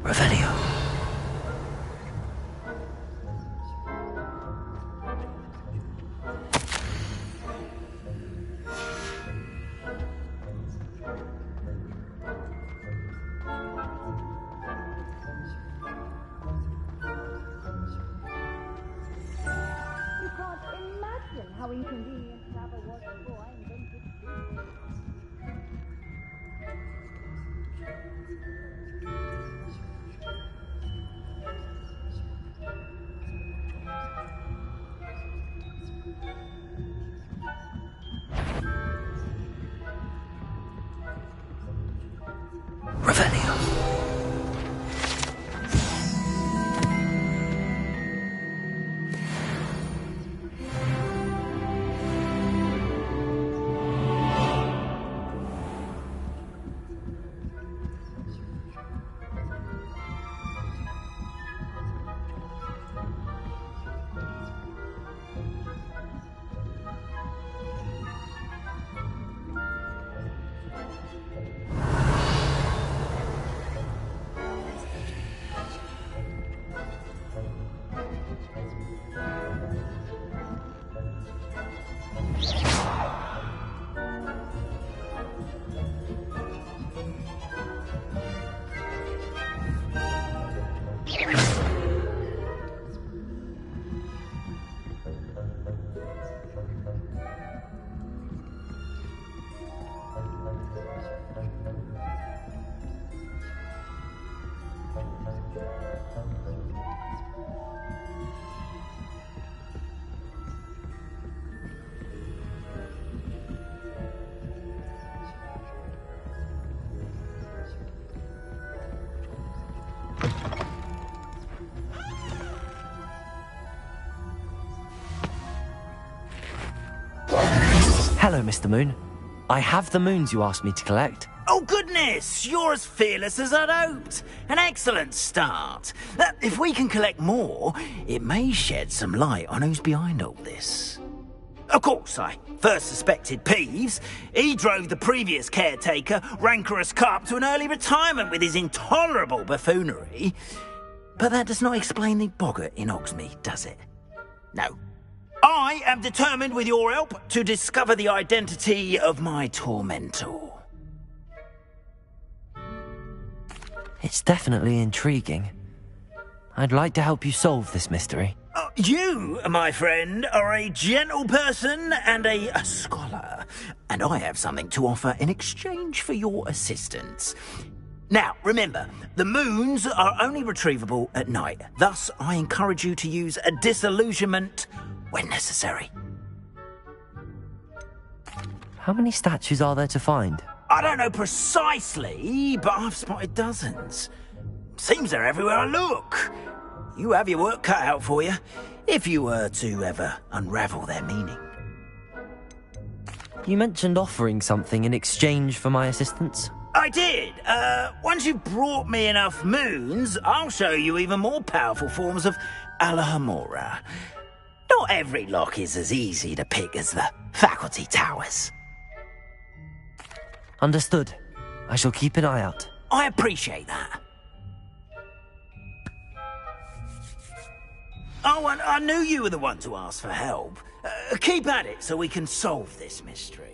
Revelio. You can't imagine how inconvenient travel was before I invented this. Revelio. Hello, Mr. Moon. I have the moons you asked me to collect. Oh, goodness! You're as fearless as I'd hoped. An excellent start. If we can collect more, it may shed some light on who's behind all this. Of course, I first suspected Peeves. He drove the previous caretaker, Rancorous Carp, to an early retirement with his intolerable buffoonery. But that does not explain the boggart in Hogsmeade, does it? No. I am determined, with your help, to discover the identity of my tormentor. It's definitely intriguing. I'd like to help you solve this mystery. You, my friend, are a gentle person and a scholar, and I have something to offer in exchange for your assistance. Now, remember, the moons are only retrievable at night. Thus, I encourage you to use a disillusionment when necessary. How many statues are there to find? I don't know precisely, but I've spotted dozens. Seems they're everywhere I look. You have your work cut out for you, if you were to ever unravel their meaning. You mentioned offering something in exchange for my assistance. I did. Once you've brought me enough moons, I'll show you even more powerful forms of Alhamora. Not every lock is as easy to pick as the faculty towers. Understood. I shall keep an eye out. I appreciate that. Oh, and I knew you were the one to ask for help. Keep at it so we can solve this mystery.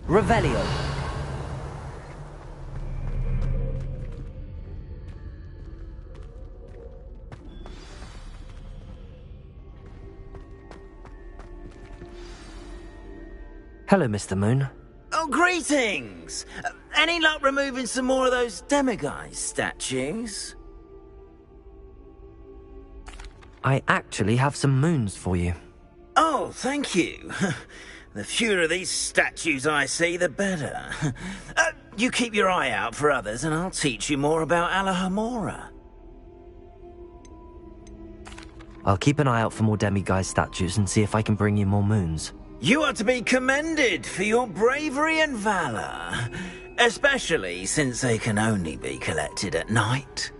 Revelio. Hello, Mr. Moon. Oh, greetings! Any luck removing some more of those demiguise statues? I actually have some moons for you. Oh, thank you. The fewer of these statues I see, the better. You keep your eye out for others, and I'll teach you more about Alhamora. I'll keep an eye out for more demiguise statues and see if I can bring you more moons. You are to be commended for your bravery and valor, especially since they can only be collected at night.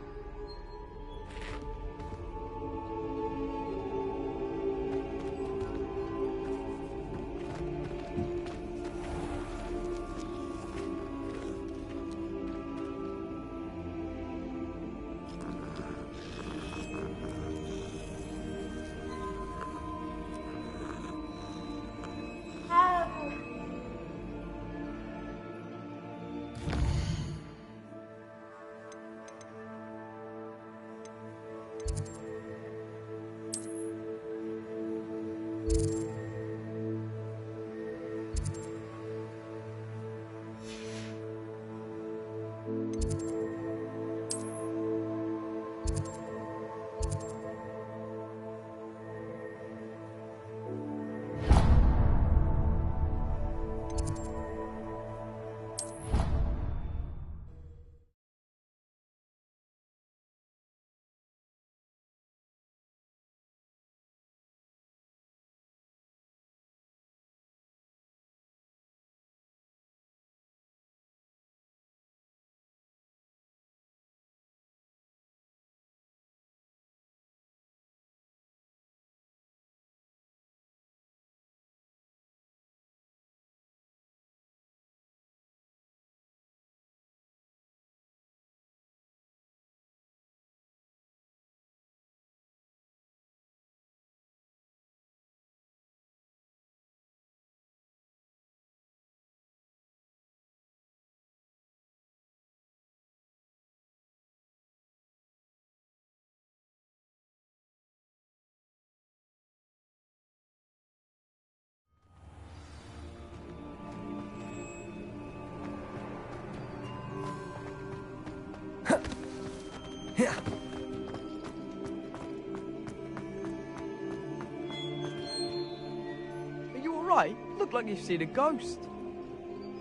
Are you alright? Look like you've seen a ghost.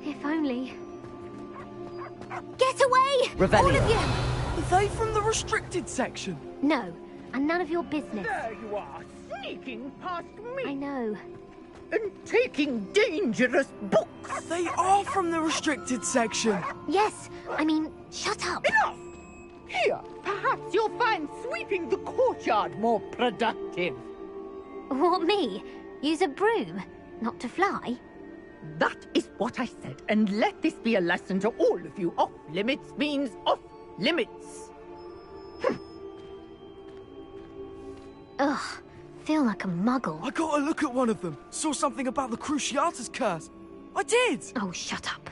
If only. Get away! Revelio. All of you! Are they from the restricted section? No, and none of your business. There you are, sneaking past I me know. and taking dangerous books. They are from the restricted section. Yes, I mean, shut up. Enough! Here, perhaps you'll find sweeping the courtyard more productive. What, me? Use a broom? Not to fly? That is what I said, and let this be a lesson to all of you. Off limits means off limits. Ugh, feel like a muggle. I got a look at one of them. Saw something about the Cruciatus curse. I did! Oh, shut up.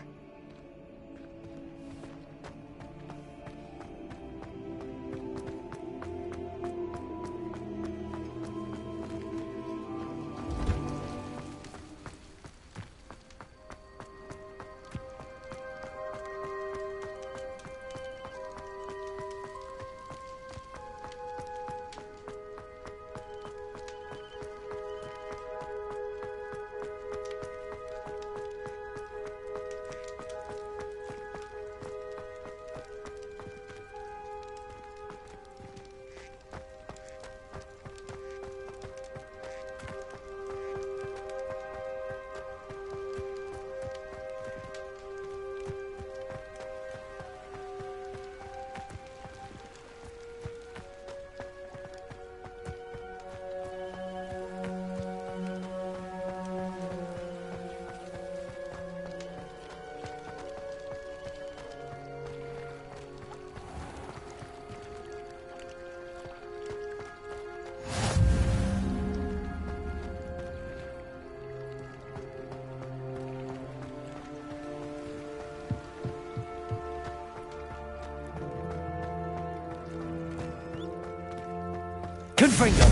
Confringo!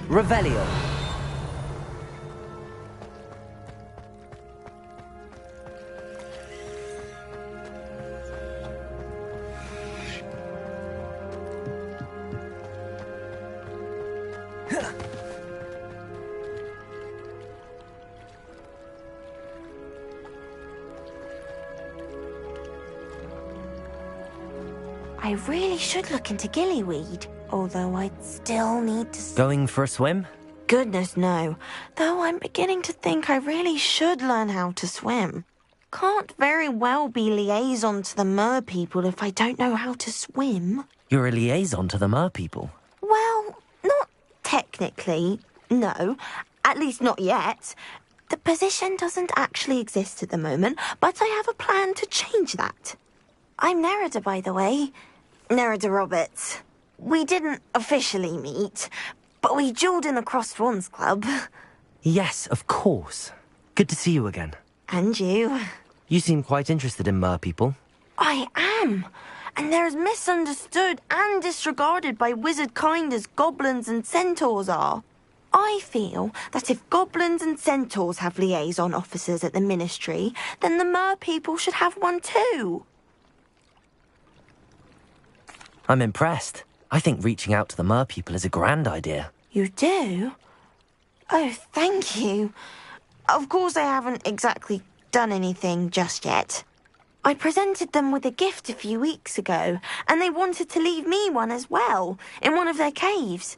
Revelio. I really should look into gillyweed, although I'd still need to... Going for a swim? Goodness, no. Though I'm beginning to think I really should learn how to swim. Can't very well be liaison to the mer people if I don't know how to swim. You're a liaison to the mer people. Well, not technically, no. At least not yet. The position doesn't actually exist at the moment, but I have a plan to change that. I'm Nerida, by the way. Nerida Roberts. We didn't officially meet, but we duelled in the Cross Swans Club. Yes, of course. Good to see you again. And you. You seem quite interested in mer people. I am. And they're as misunderstood and disregarded by wizard kind as goblins and centaurs are. I feel that if goblins and centaurs have liaison officers at the ministry, then the mer people should have one too. I'm impressed. I think reaching out to the mer people is a grand idea. You do? Oh, thank you. Of course I haven't exactly done anything just yet. I presented them with a gift a few weeks ago, and they wanted to leave me one as well, in one of their caves.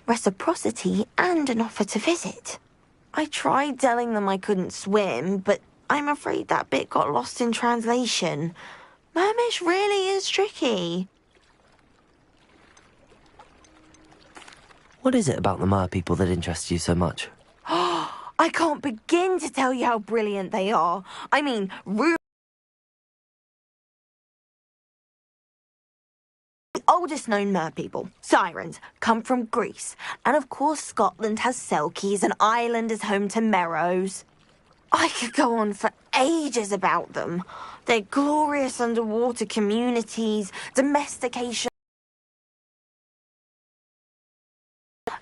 Reciprocity and an offer to visit. I tried telling them I couldn't swim, but I'm afraid that bit got lost in translation. Mermish really is tricky. What is it about the mer people that interests you so much? I can't begin to tell you how brilliant they are. I mean, the oldest known mer people, sirens, come from Greece. And of course Scotland has Selkies and Ireland is home to Merrows. I could go on for ages about them. Their glorious underwater communities, domestication.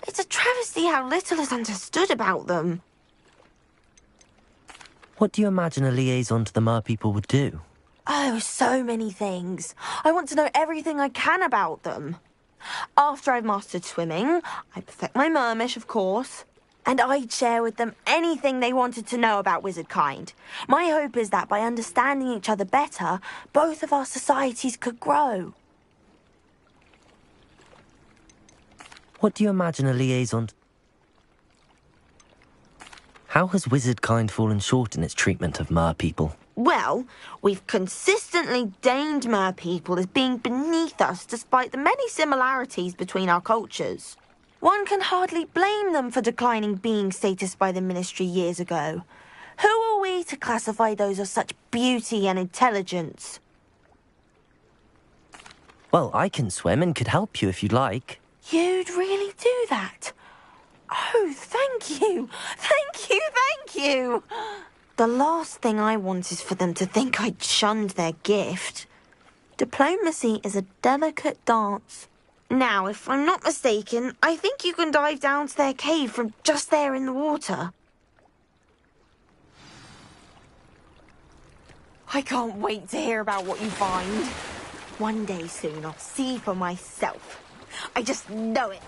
It's a travesty how little is understood about them. What do you imagine a liaison to the mer people would do? Oh, so many things. I want to know everything I can about them. After I've mastered swimming, I perfect my mermish, of course, and I'd share with them anything they wanted to know about wizard kind. My hope is that by understanding each other better, both of our societies could grow. What do you imagine a liaison... How has wizard kind fallen short in its treatment of mer people? Well, we've consistently deemed mer people as being beneath us despite the many similarities between our cultures. One can hardly blame them for declining being status by the ministry years ago. Who are we to classify those of such beauty and intelligence? Well, I can swim and could help you if you'd like. You'd really do that? Oh, thank you! Thank you, thank you! The last thing I want is for them to think I'd shunned their gift. Diplomacy is a delicate dance. Now, if I'm not mistaken, I think you can dive down to their cave from just there in the water. I can't wait to hear about what you find. One day soon I'll see for myself. I just know it.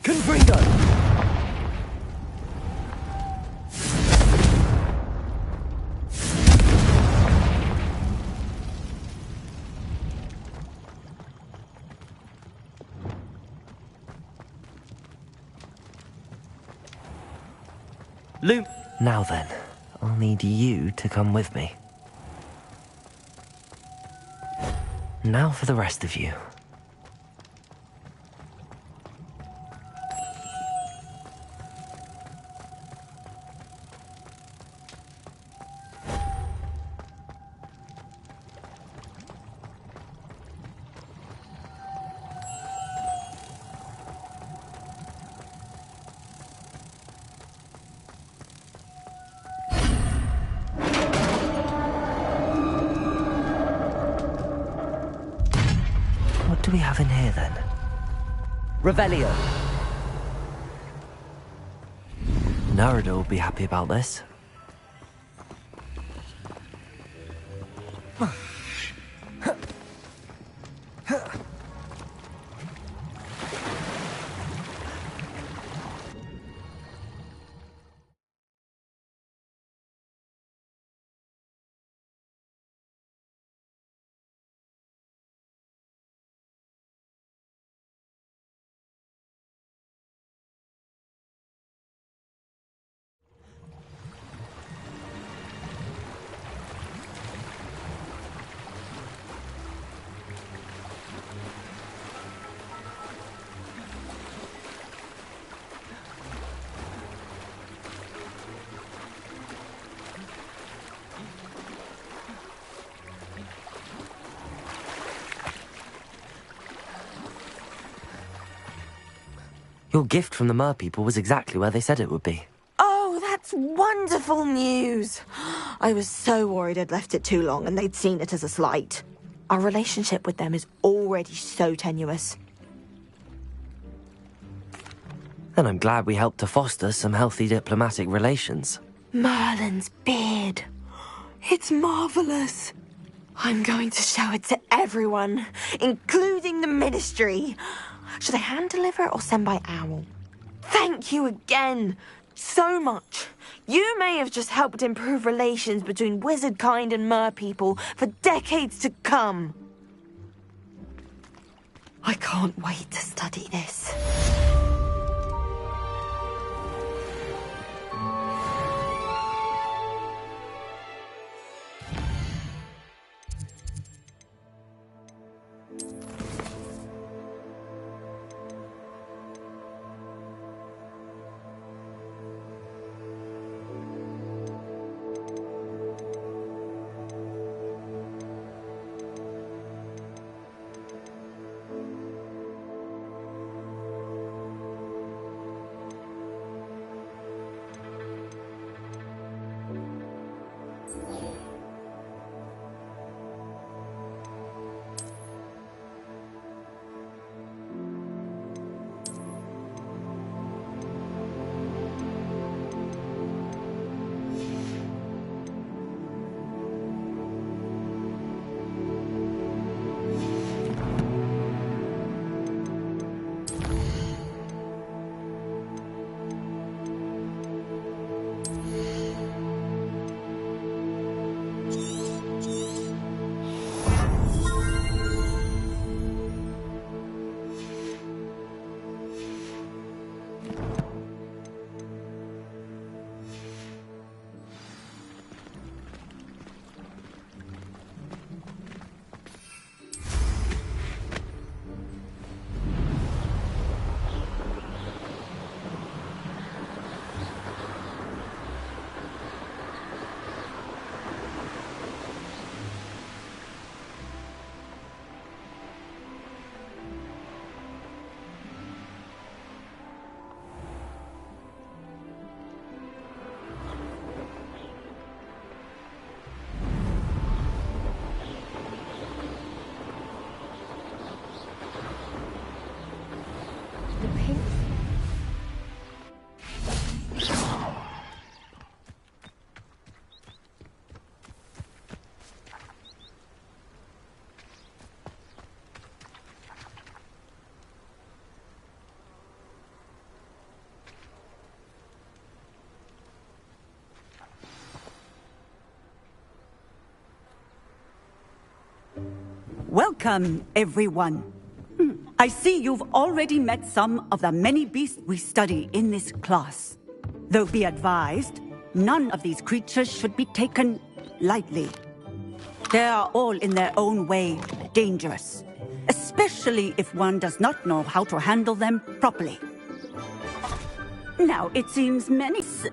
Confringo! Loom! Now then, I'll need you to come with me. Now for the rest of you. What do we have in here, then? Revelio. Narada will be happy about this. Your gift from the Mer people was exactly where they said it would be. Oh, that's wonderful news. I was so worried I'd left it too long and they'd seen it as a slight. Our relationship with them is already so tenuous. And I'm glad we helped to foster some healthy diplomatic relations. Merlin's beard. It's marvelous. I'm going to show it to everyone, including the Ministry. Should I hand deliver or send by owl? Thank you again. So much. You may have just helped improve relations between wizard kind and mer people for decades to come. I can't wait to study this. Welcome, everyone. I see you've already met some of the many beasts we study in this class. Though be advised, none of these creatures should be taken lightly. They are all in their own way dangerous, especially if one does not know how to handle them properly. Now, it seems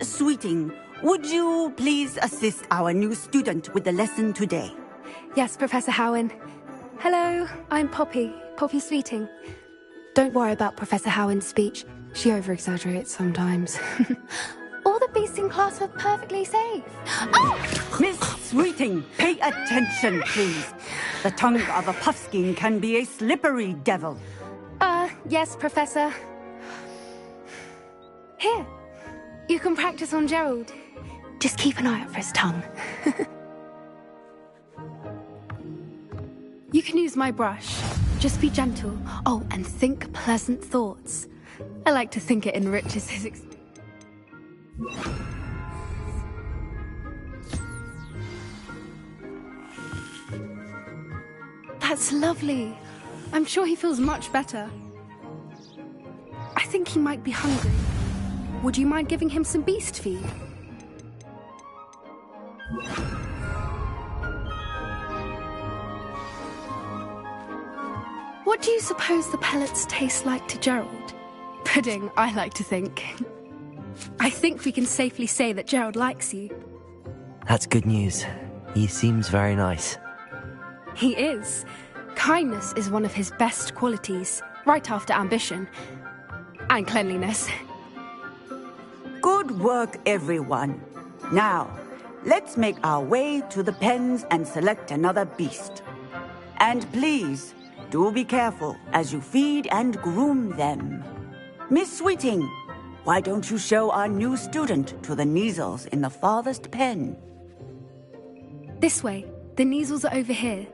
Sweeting, would you please assist our new student with the lesson today? Yes, Professor Howen. Hello, I'm Poppy Sweeting. Don't worry about Professor Howen's speech. She over-exaggerates sometimes. All the beasts in class are perfectly safe. Oh! Miss Sweeting, pay attention, please. The tongue of a puffskein can be a slippery devil. Yes, Professor. Here, you can practice on Gerald. Just keep an eye out for his tongue. You can use my brush. Just be gentle. Oh, and think pleasant thoughts. I like to think it enriches his experience. That's lovely. I'm sure he feels much better. I think he might be hungry. Would you mind giving him some beast feed? What do you suppose the pellets taste like to Gerald? Pudding, I like to think. I think we can safely say that Gerald likes you. That's good news. He seems very nice. He is. Kindness is one of his best qualities, right after ambition. And cleanliness. Good work, everyone. Now, let's make our way to the pens and select another beast. And please, do be careful as you feed and groom them. Miss Sweeting, why don't you show our new student to the Kneazles in the farthest pen? This way. The Kneazles are over here.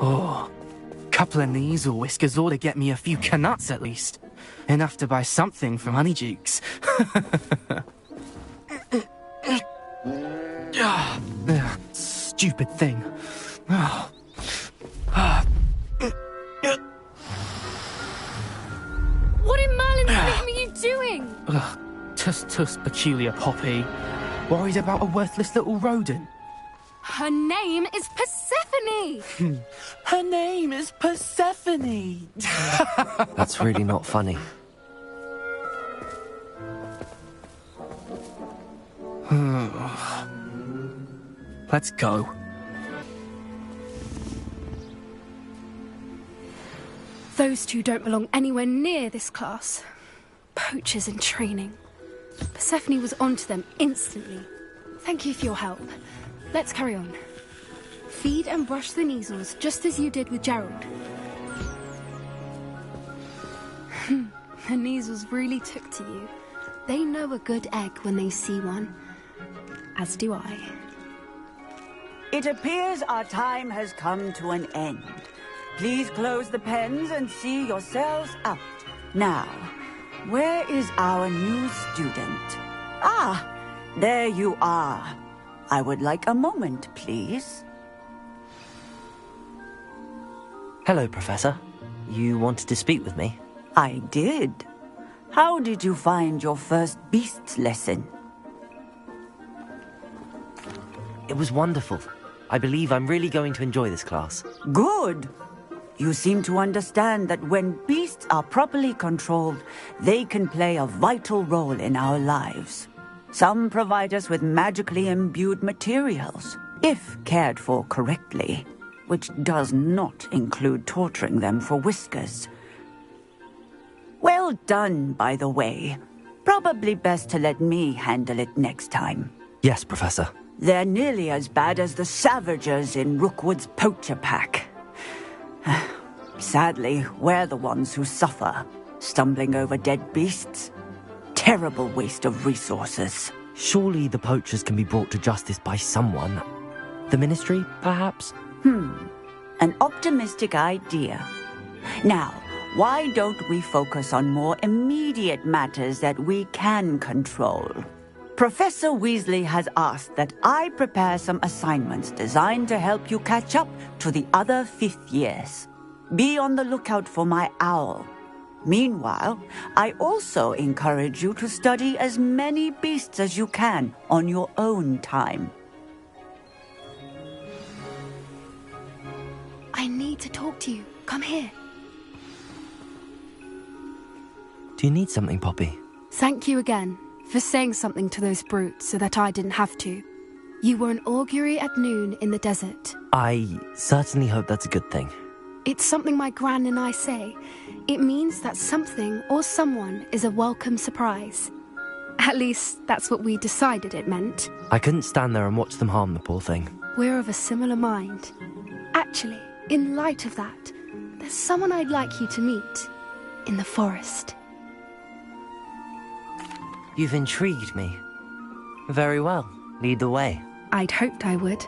Oh, couple of Kneazle whiskers ought to get me a few Canuts at least. Enough to buy something from Honeydukes. Stupid thing. What in Merlin's name are you doing? Tuss, peculiar Poppy. Worried about a worthless little rodent? Her name is Persephone! Her name is Persephone! That's really not funny. Let's go. Those two don't belong anywhere near this class. Poachers in training. Persephone was onto them instantly. Thank you for your help. Let's carry on. Feed and brush the Kneazles, just as you did with Gerald. The Kneazles really took to you. They know a good egg when they see one. As do I. It appears our time has come to an end. Please close the pens and see yourselves out. Now, where is our new student? Ah, there you are. I would like a moment, please. Hello, Professor. You wanted to speak with me? I did. How did you find your first beasts lesson? It was wonderful. I believe I'm really going to enjoy this class. Good. You seem to understand that when beasts are properly controlled, they can play a vital role in our lives. Some provide us with magically imbued materials, if cared for correctly, which does not include torturing them for whiskers. Well done, by the way. Probably best to let me handle it next time. Yes, Professor. They're nearly as bad as the Savagers in Rookwood's poacher pack. Sadly, we're the ones who suffer, stumbling over dead beasts. Terrible waste of resources. Surely the poachers can be brought to justice by someone. The Ministry, perhaps? An optimistic idea. Now, why don't we focus on more immediate matters that we can control? Professor Weasley has asked that I prepare some assignments designed to help you catch up to the other 5th years. Be on the lookout for my owl. Meanwhile, I also encourage you to study as many beasts as you can on your own time. I need to talk to you. Come here. Do you need something, Poppy? Thank you again for saying something to those brutes so that I didn't have to. You were an augury at noon in the desert. I certainly hope that's a good thing. It's something my gran and I say. It means that something or someone is a welcome surprise. At least, that's what we decided it meant. I couldn't stand there and watch them harm the poor thing. We're of a similar mind. Actually, in light of that, there's someone I'd like you to meet. In the forest. You've intrigued me. Very well. Lead the way. I'd hoped I would.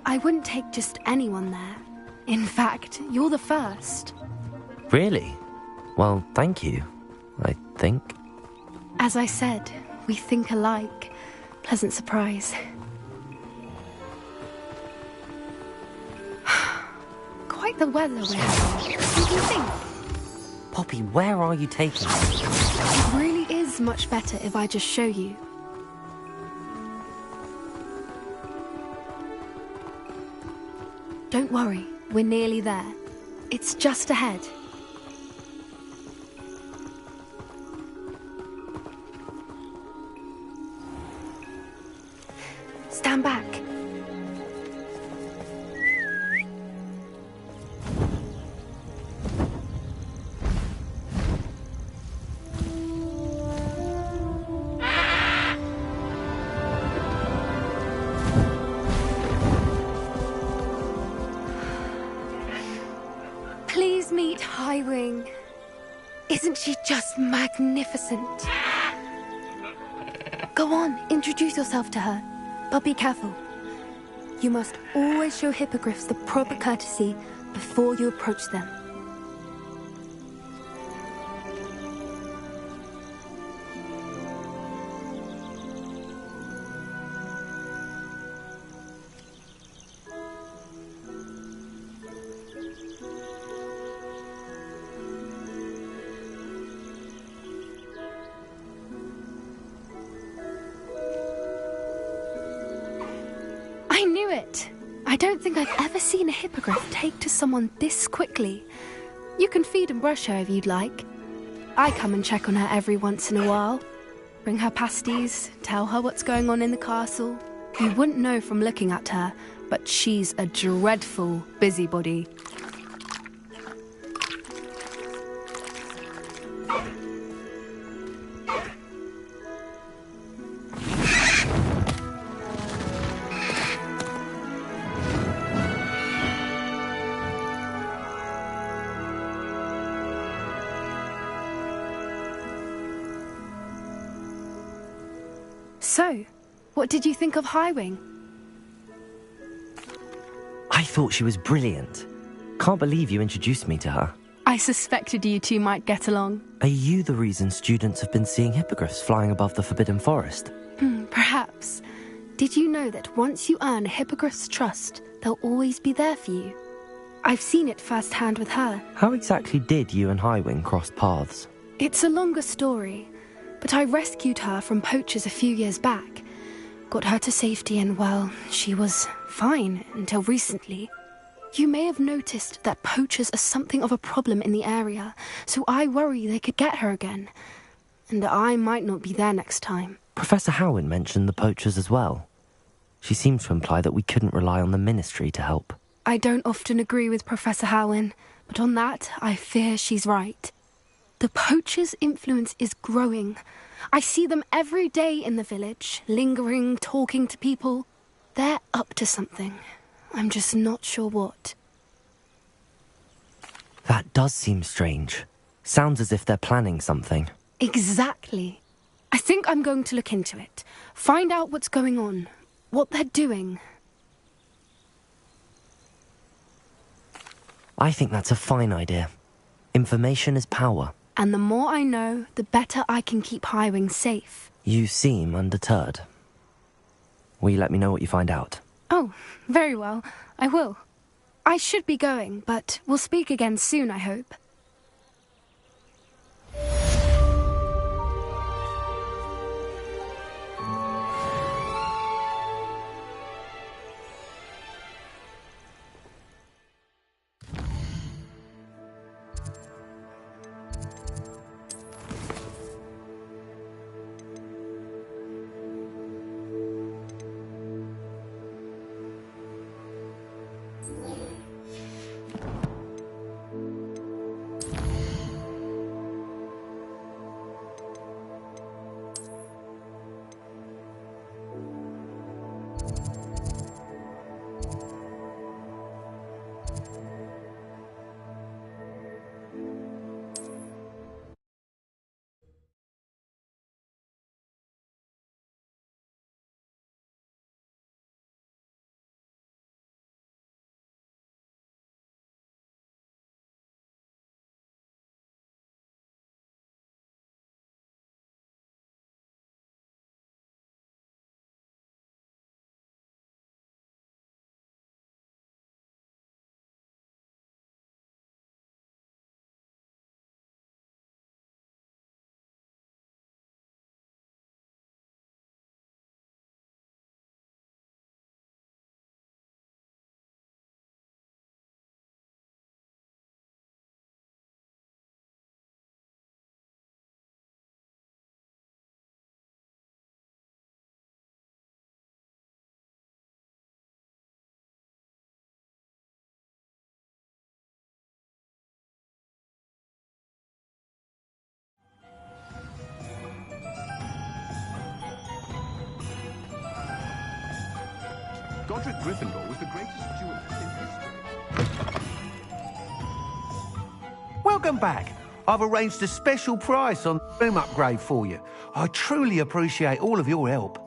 I wouldn't take just anyone there. In fact, you're the first. Really? Well, thank you, I think. As I said, we think alike. Pleasant surprise. Quite the weather we're having. What do you think? Poppy, where are you taking me? It really is much better if I just show you. Don't worry, we're nearly there. It's just ahead. stand back. Please meet Highwing. Isn't she just magnificent? Go on, introduce yourself to her. But be careful. You must always show hippogriffs the proper courtesy before you approach them. I knew it! I don't think I've ever seen a hippogriff take to someone this quickly. You can feed and brush her if you'd like. I come and check on her every once in a while. Bring her pasties, tell her what's going on in the castle. You wouldn't know from looking at her, but she's a dreadful busybody. So, what did you think of Highwing? I thought she was brilliant. Can't believe you introduced me to her. I suspected you two might get along. Are you the reason students have been seeing hippogriffs flying above the Forbidden Forest? Perhaps. Did you know that once you earn a hippogriff's trust, they'll always be there for you? I've seen it firsthand with her. How exactly did you and Highwing cross paths? It's a longer story, but I rescued her from poachers a few years back. Got her to safety and, well, she was fine until recently. You may have noticed that poachers are something of a problem in the area, so I worry they could get her again. And I might not be there next time. Professor Howin mentioned the poachers as well. She seemed to imply that we couldn't rely on the Ministry to help. I don't often agree with Professor Howin, but on that, I fear she's right. The poachers' influence is growing. I see them every day in the village, lingering, talking to people. They're up to something. I'm just not sure what. That does seem strange. Sounds as if they're planning something. Exactly. I think I'm going to look into it. Find out what's going on, what they're doing. I think that's a fine idea. Information is power. And the more I know, the better I can keep Highwing safe. You seem undeterred. Will you let me know what you find out? Oh, very well. I will. I should be going, but we'll speak again soon, I hope. Godric Gryffindor was the greatest duelist in history. Welcome back. I've arranged a special price on the room upgrade for you. I truly appreciate all of your help.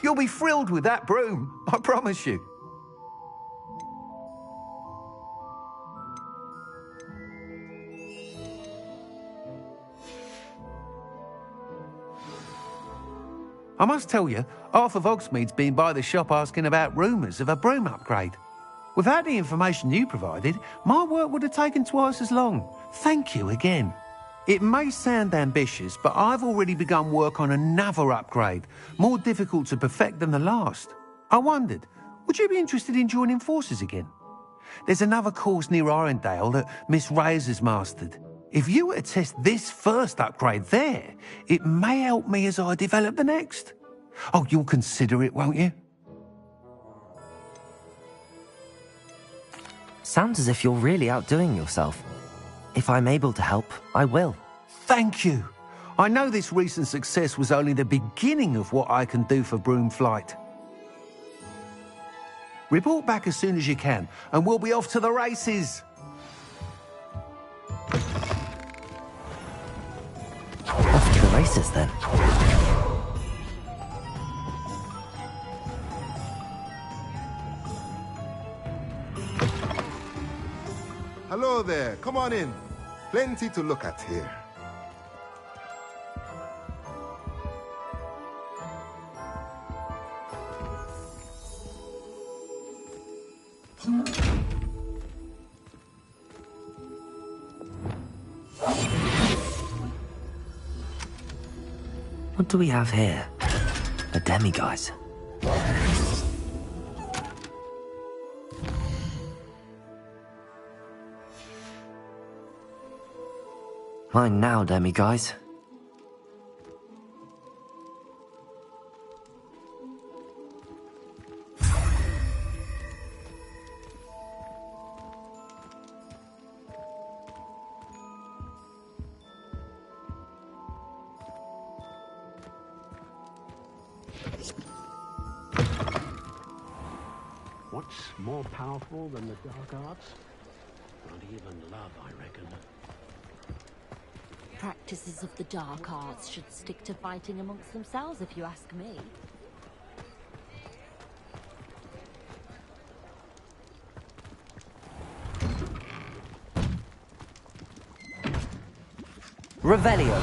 You'll be thrilled with that broom, I promise you. I must tell you, half of Hogsmeade's been by the shop asking about rumours of a broom upgrade. Without the information you provided, my work would have taken twice as long. Thank you again. It may sound ambitious, but I've already begun work on another upgrade, more difficult to perfect than the last. I wondered, would you be interested in joining forces again? There's another course near Irondale that Miss Reyes has mastered. If you were to test this first upgrade there, it may help me as I develop the next. Oh, you'll consider it, won't you? Sounds as if you're really outdoing yourself. If I'm able to help, I will. Thank you. I know this recent success was only the beginning of what I can do for Broomflight. Report back as soon as you can, and we'll be off to the races. Off to the races, then. Hello there, come on in. Plenty to look at here. What do we have here? A demiguise. Mine now, demiguise. What's more powerful than the dark arts? Not even love, I reckon. Practices of the dark arts should stick to fighting amongst themselves, if you ask me. Revelio.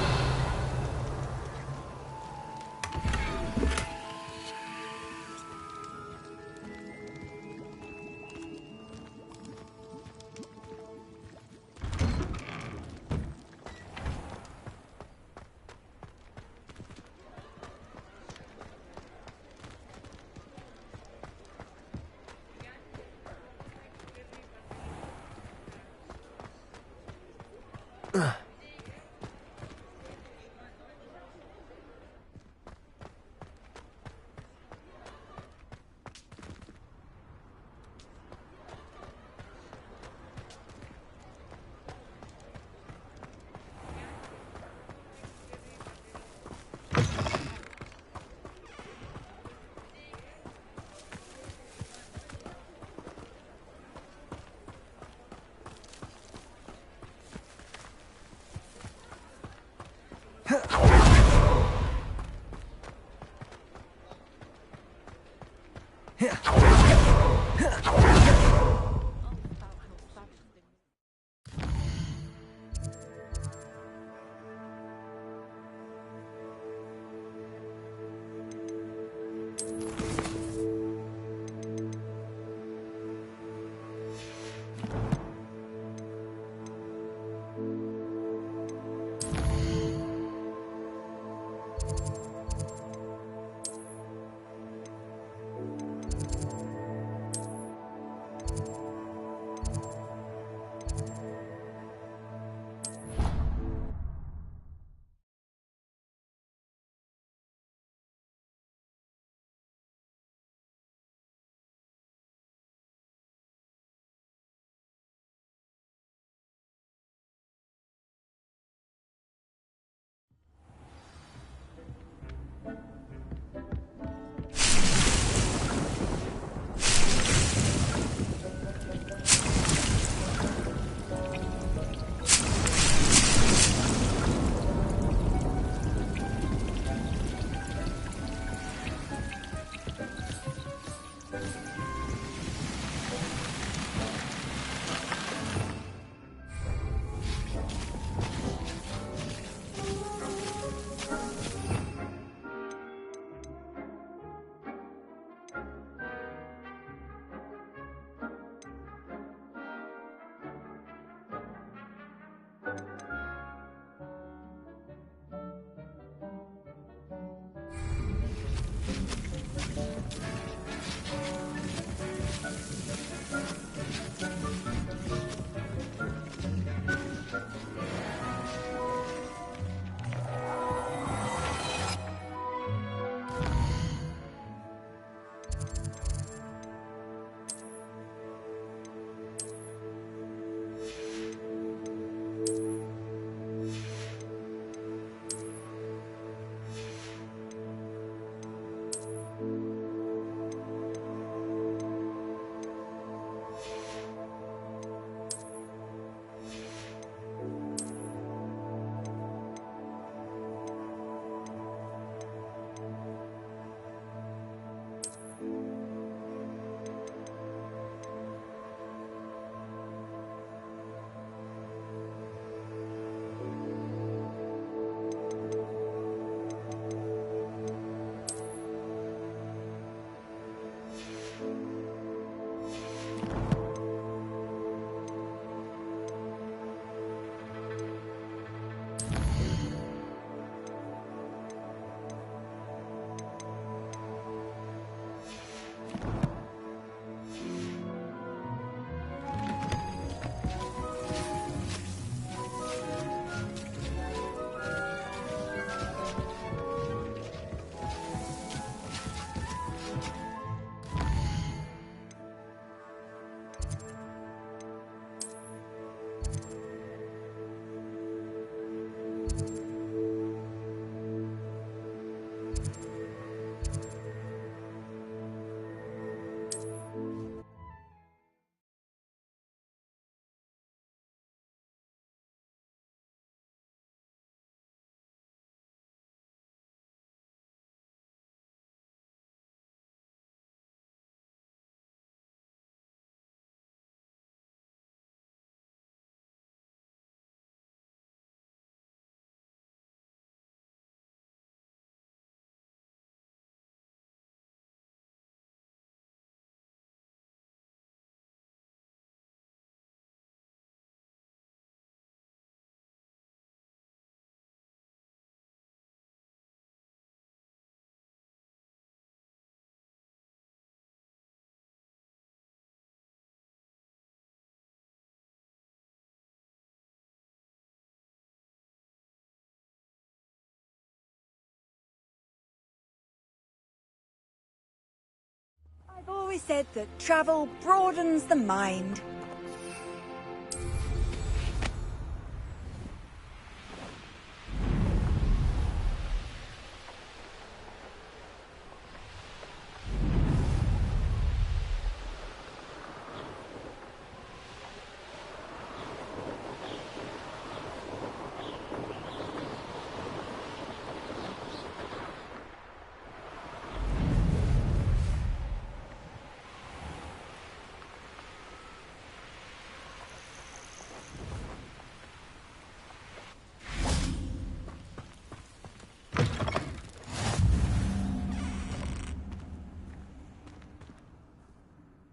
always said that travel broadens the mind.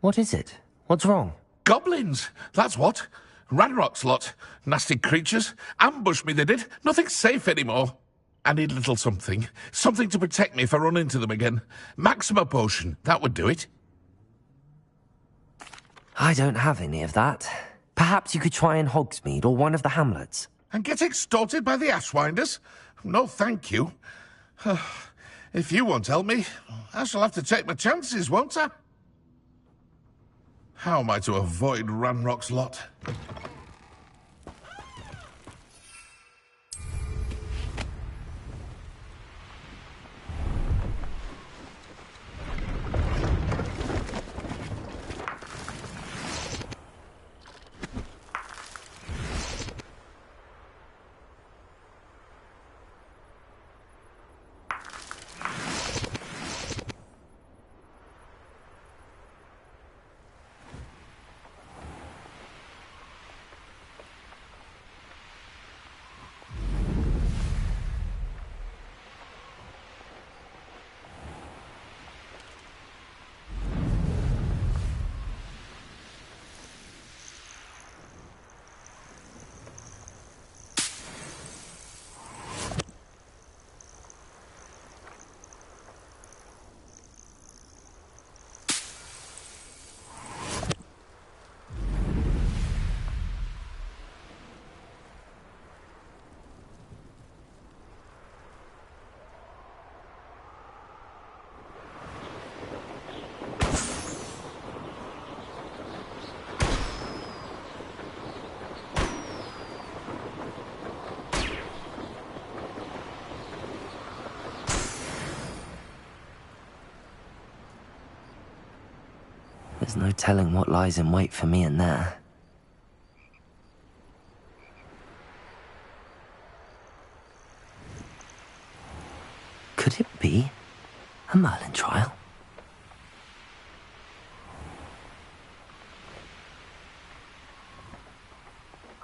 What is it? What's wrong? Goblins, that's what. Ranrock's lot. Nasty creatures. Ambushed me, they did. Nothing's safe anymore. I need a little something. Something to protect me if I run into them again. Maxima potion, that would do it. I don't have any of that. Perhaps you could try in Hogsmeade or one of the hamlets. And get extorted by the Ashwinders? No, thank you. If you won't help me, I shall have to take my chances, won't I? How am I to avoid Ranrock's lot? There's no telling what lies in wait for me in there. Could it be a Merlin trial?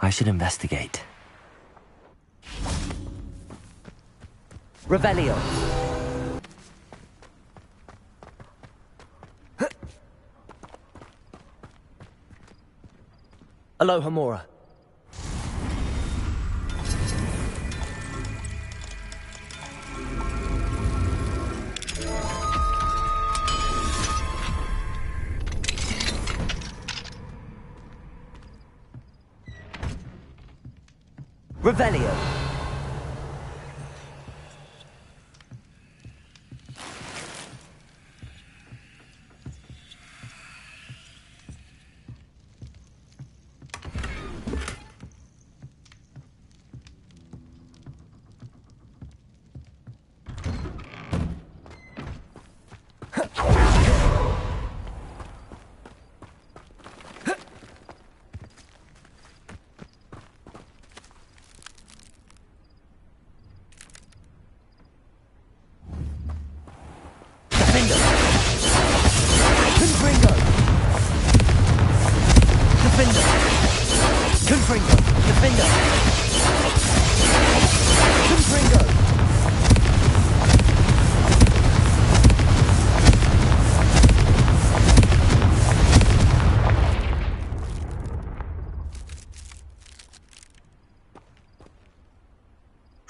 I should investigate. Revelio. Aloha Mora. Revelio.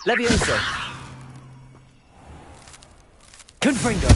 Levioso. Confringo.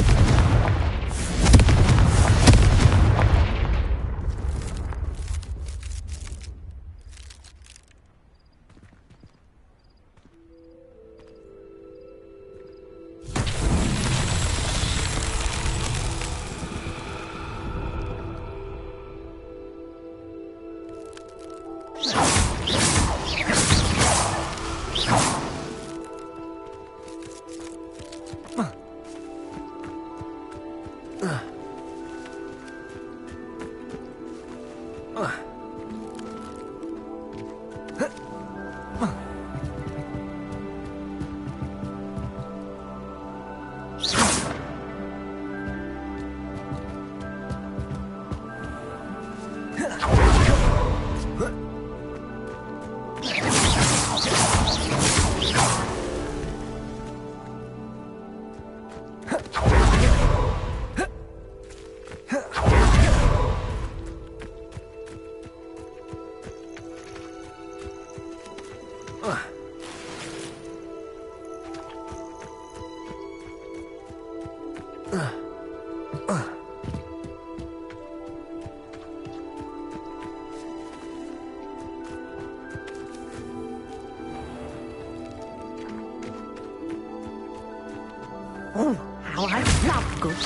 Oh, how I love good.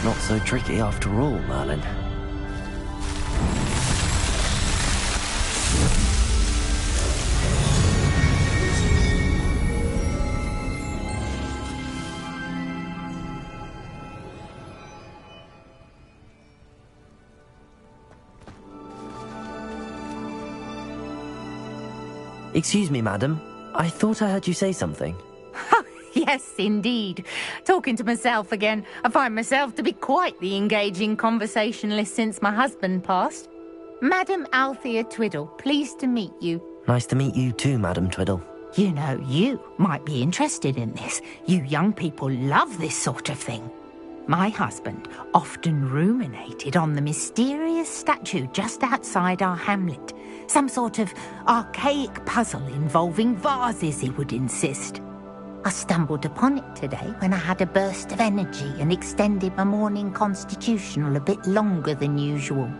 Not so tricky after all, Merlin. Excuse me, madam. I thought I heard you say something. Yes, indeed. Talking to myself again. I find myself to be quite the engaging conversationalist since my husband passed. Madam Althea Twiddle, pleased to meet you. Nice to meet you too, Madam Twiddle. You know, you might be interested in this. You young people love this sort of thing. My husband often ruminated on the mysterious statue just outside our hamlet. Some sort of archaic puzzle involving vases, he would insist. I stumbled upon it today when I had a burst of energy and extended my morning constitutional a bit longer than usual.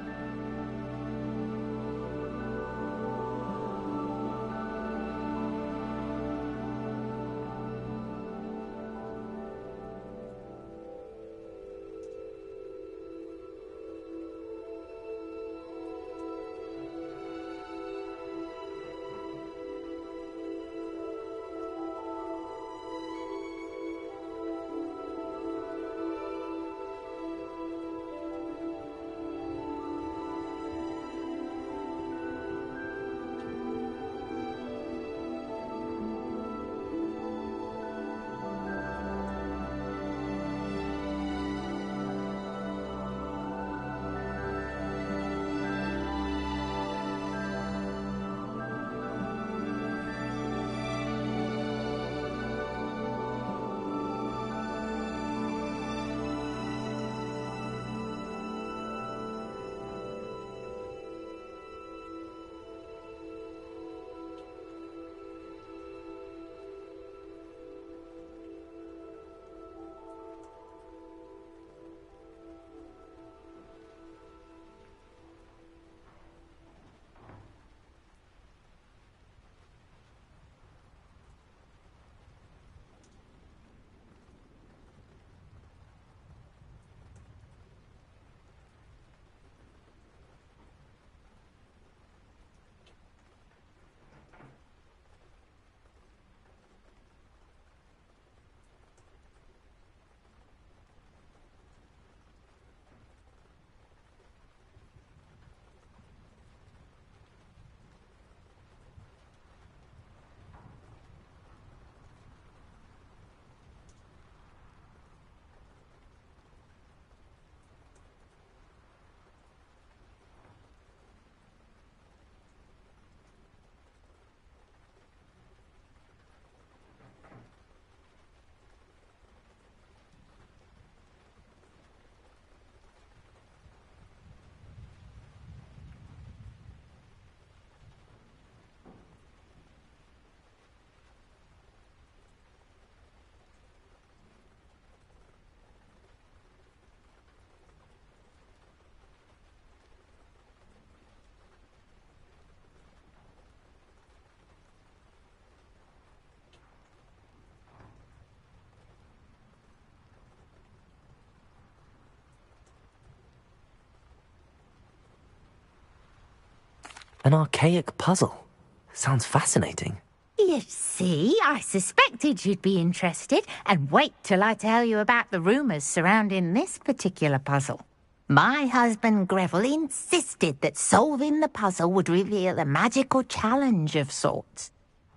An archaic puzzle. Sounds fascinating. You see, I suspected you'd be interested, and wait till I tell you about the rumours surrounding this particular puzzle. My husband Greville insisted that solving the puzzle would reveal a magical challenge of sorts.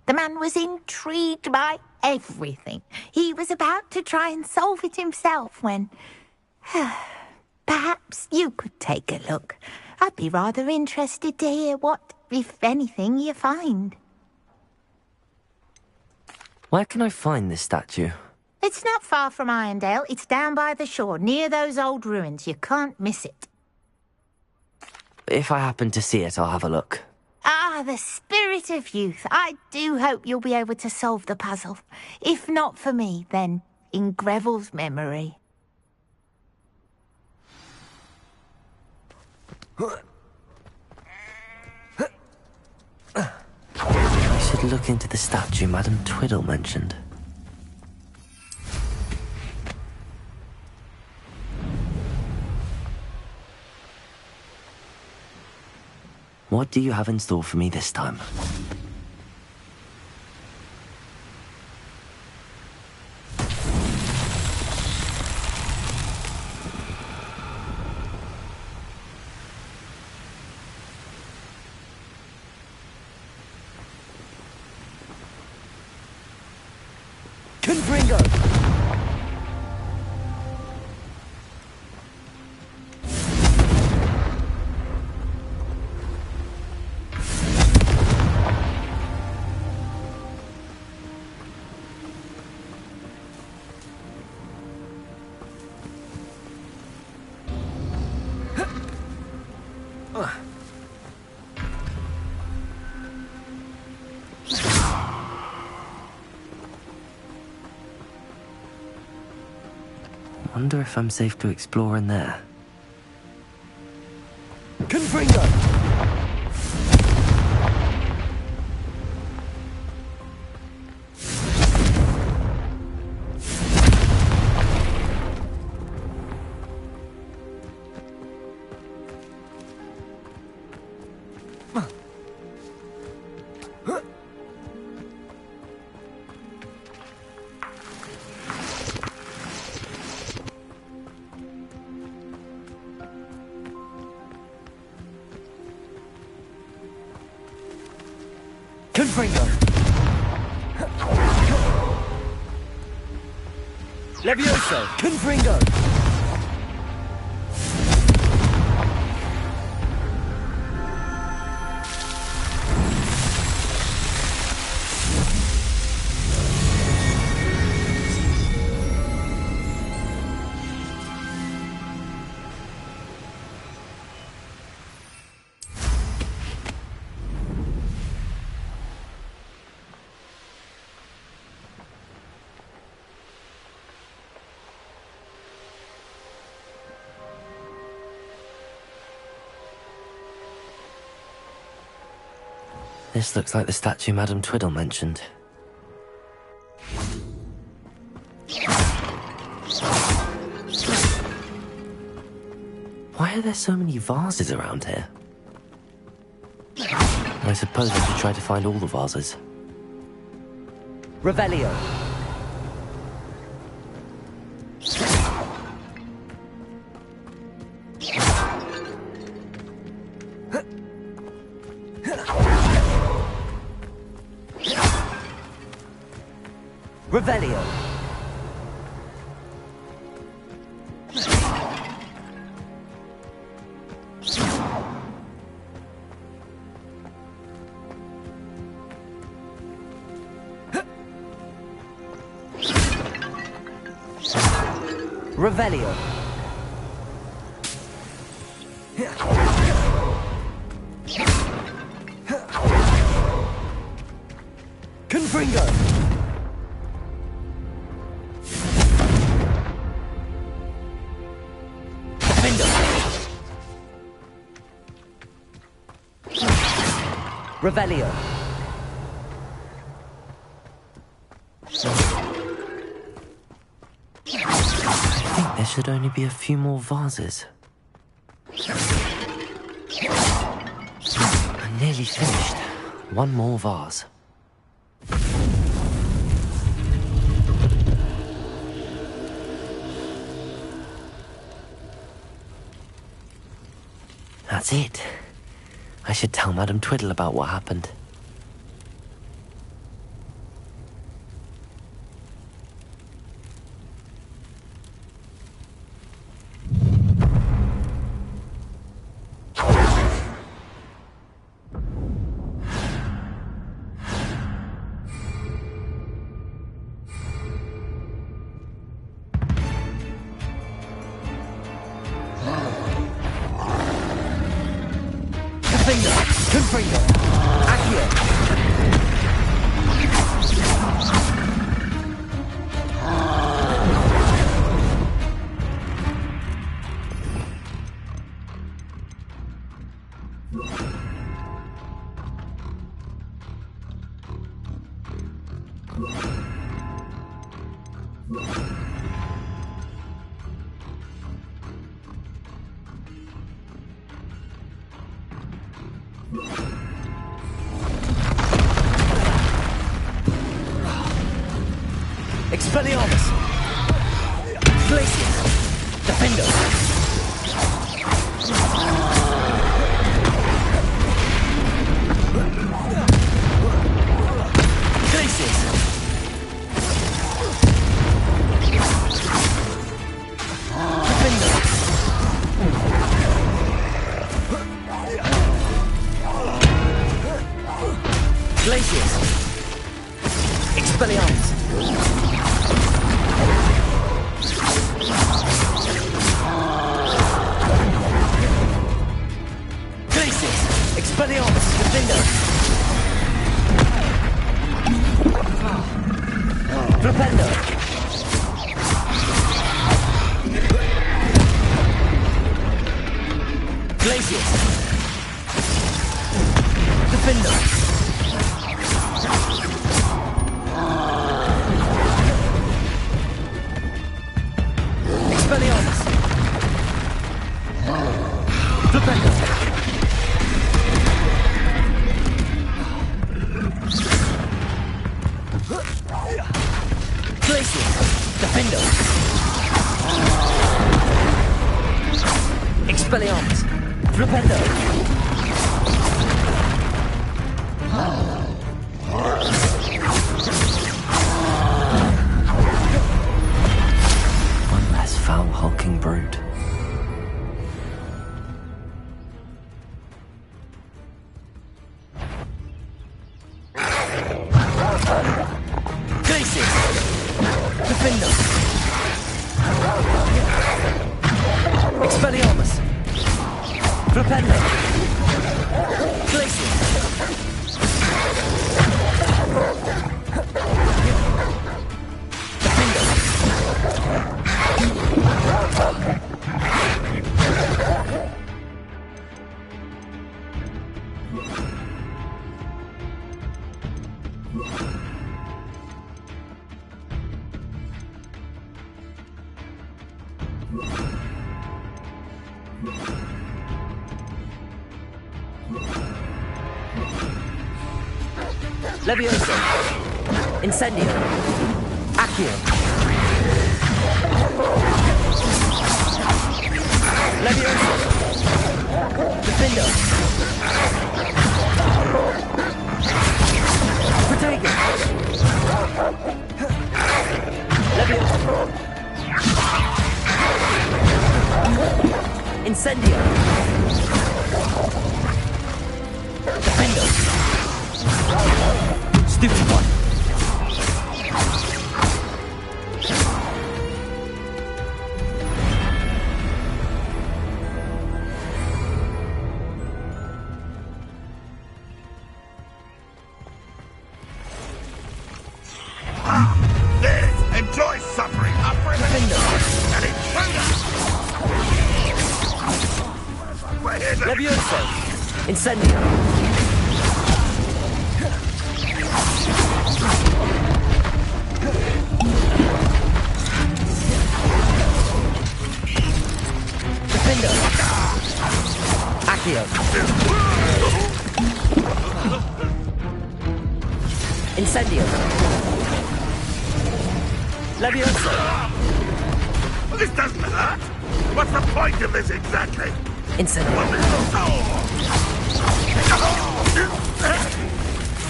The man was intrigued by everything. He was about to try and solve it himself when... Perhaps you could take a look. I'd be rather interested to hear what, if anything, you find. Where can I find this statue? It's not far from Irondale. It's down by the shore, near those old ruins. You can't miss it. If I happen to see it, I'll have a look. Ah, the spirit of youth. I do hope you'll be able to solve the puzzle. If not for me, then in Greville's memory. I should look into the statue Madame Twiddle mentioned. What do you have in store for me this time? Confringo! Wonder if I'm safe to explore in there. Confringo! Confringo! Levioso! Confringo! This looks like the statue Madame Twiddle mentioned. Why are there so many vases around here? I suppose I should try to find all the vases. Revelio! Revelio! Revelio! Confringo! Revelio. I think there should only be a few more vases. I'm nearly finished. One more vase. That's it. I should tell Madame Twiddle about what happened. Confringo! Expelliarmus! Glacius! Defender! Glacius! Defender! Glacius! Expelliarmus! Expelliarmus, Defender! Flipendo! Glacius! Defender! Expelliarmus! Flipendo! Defender! Expelliarmus! Flipendo! One less foul hulking brute. Defender! Expelliarmus! Flipendo! Glacius! Defender! Levioso! Incendio! Accio! Levioso! Defendo! Protego! Levioso! Incendio! Defendo! Stupid one! There! Enjoy suffering! Up for an intruder! Levioso! Incendio! Defender! Accio! Incendio! Levioso! This doesn't hurt! What's the point of this exactly? Incendio!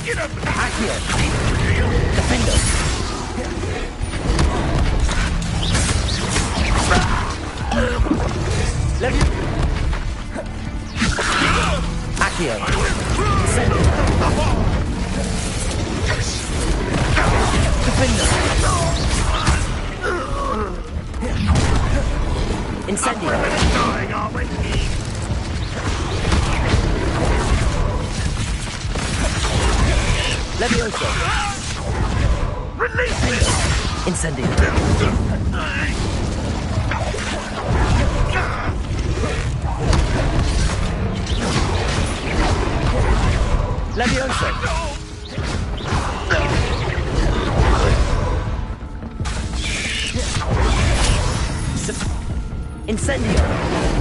Get up! Accio! Defender! Levioso! Accio! Incendio! Defender! Incendio! Levioso! Release me! Incendio! Levioso! Incendio!